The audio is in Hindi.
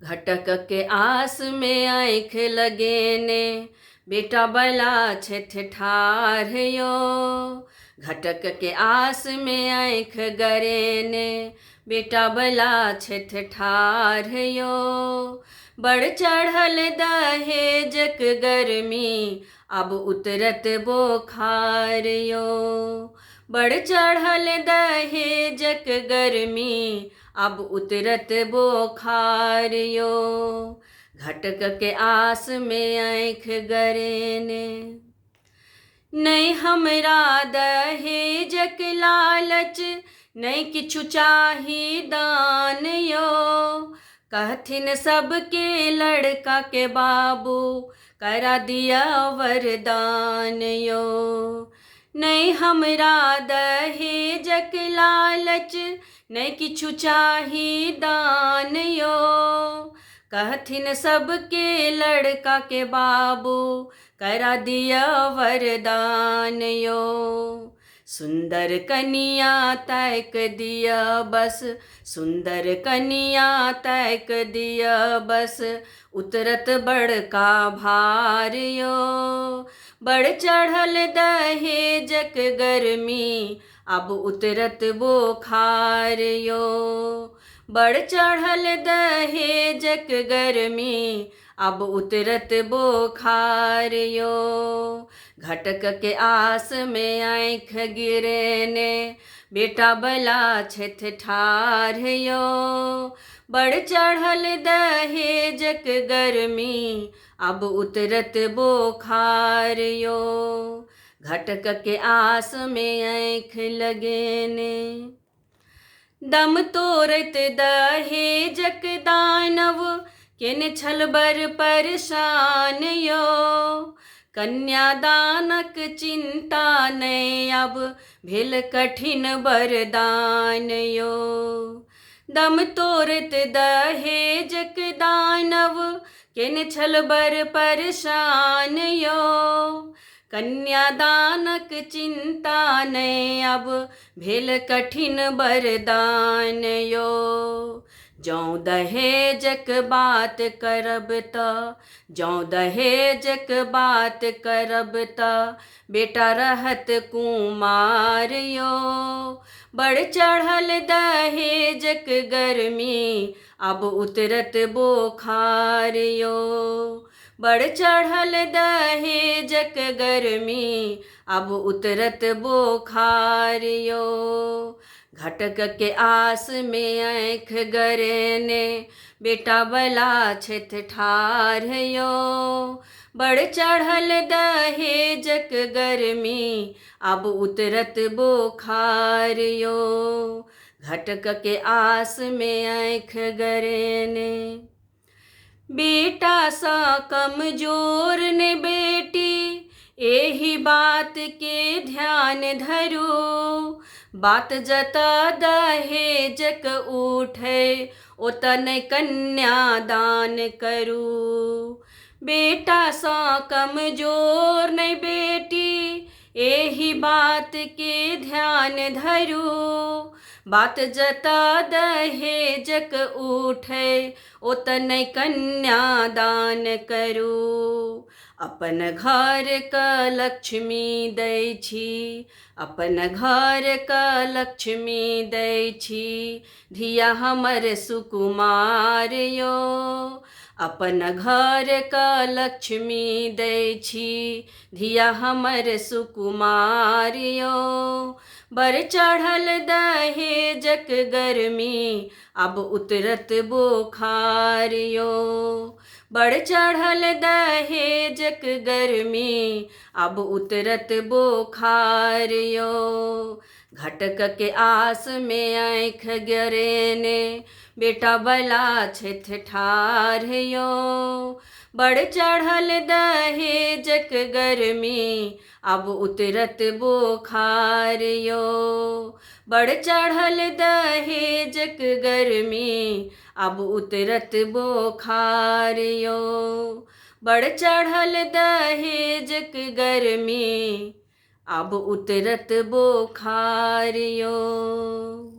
घटक के आस में आँख लगेने, बेटा बला छेठ ठाढ़ यो। घटक के आस में आँख गरेने, बेटा बला छेठ ठाढ़ यो। बड़ चढ़ल दहेजक गर्मी, अब उतरत बोखार यो। बड़ चढ़ल दहेजक गर्मी, अब उतरत बोखार यो। घटक के आस में आँख गरेने, नहीं हमरा दहेजक लालच, नहीं किछु चाही दान यो। कहथिन सबके लड़का के बाबू, करा दिया वरदान यो। नहीं हमरा दहेजक लालच, नहीं किछु चाही दान यो। कहथिन सबके लड़का के बाबू, करा दिया वरदान यो। सुंदर कनिया तैक दिया बस, सुंदर कनिया तैक दिया बस, उतरत बड़का भार यो। बड़ चढ़ल दहेजक गर्मी, अब उतरत बोखार यो। बड़ चढ़ल दहेजक गर्मी, अब उतरत बोखार यो। घटक के आस में आँख गिरेने, बेटा बला छेठ ठाढ़ यो। बड़ चढ़ल दहेजक गर्मी, अब उतरत बोखार यो। घटक के आस में आँख लगेने, दम तोरत दहेजक दानव, केने छल बर परेशान यो। कन्यादानक चिंता नहीं, अब भेल कठिन वरदान यो। दम तोरत दहेजक दानव, केने छल बर परेशान यो। कन्यादानक चिंता नहीं, अब भेल कठिन वरदान यो। जौं दहेजक बात करब त, जौं दहेजक बात करब त, बेटा रहत कुमार यो। बड़ चढ़ल दहेजक गर्मी, अब उतरत बोखार यो। बड़ चढ़ल दहेजक गर्मी, अब उतरत बोखार यो। घटक के आस में आँख गरेने, बेटा बला छेठ ठाढ़ यो। बड़ चढ़ल दहेजक गर्मी, अब उतरत बोखार यो। घटक के आस में आँख गरेने, बेटा सा कमजोर ने बेटी, एही बात के ध्यान धरू। बात जता दहेजक उठे, ओतन कन्यादान करू। बेटा सा कमजोर नहीं बेटी, एही बात के ध्यान धरू। बात जता दहेजक उठे, ओतन कन्यादान करू। अपन घर का लक्ष्मी दै छी, अपन घर का लक्ष्मी दै छी, धिया हमर सुकुमार यो। अपन घर का लक्ष्मी दै छी, धिया हमर सुकुमार यो। बड़ चढ़ल दहेजक गर्मी, अब उतरत बोखार यो। बड़ चढ़ल दहेजक गर्मी, अब उतरत बोखार यो। घटक के आस में आँख गरेने, बेटा बला छेठ ठाढ़ यो। बड़ चढ़ल दहेजक गर्मी, अब उतरत बोखार यो। बड़ चढ़ल दहेजक गर्मी, अब उतरत बोखार यो। बड़ चढ़ल दहेजक गर्मी, अब उतरत बोखार यो।